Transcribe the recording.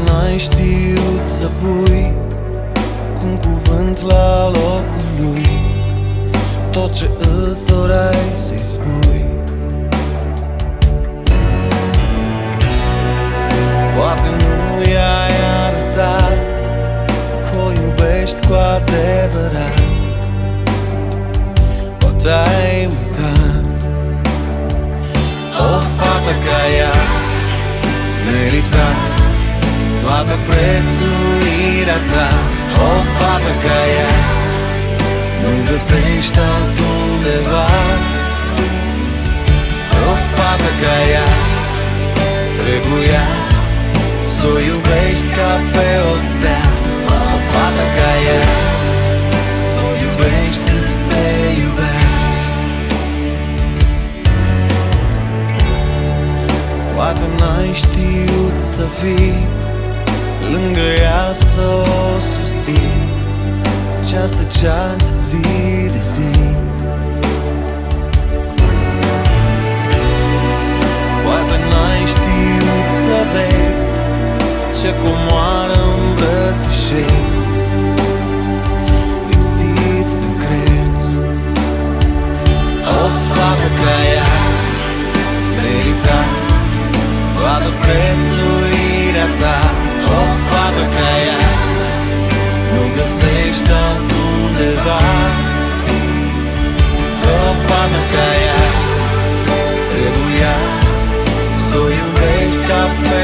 n-ai știut să pui cu un cuvânt la locul lui tot ce îți doreai să-i spui. Poate nu i-ai arătat că o iubești cu adevărat, poate ai uitat. O fată ca ea merita toată prețuirea ta. O fată ca ea nu găsești altundeva. O fată ca ea trebuia s-o iubești ca pe o stea. O fată ca ea s-o iubești cât te iubea. Poate n-ai știut să fii lângă ea să o susții ceas de ceas, zi de zi. Poate n-ai știut să vezi ce comoară îmbrățișezi, lipsit de crez. O fată ca ea merita toată prețuirea ta. O fată ca ea nu găsești altundeva. O fată ca ea trebuia s-o iubești ca pe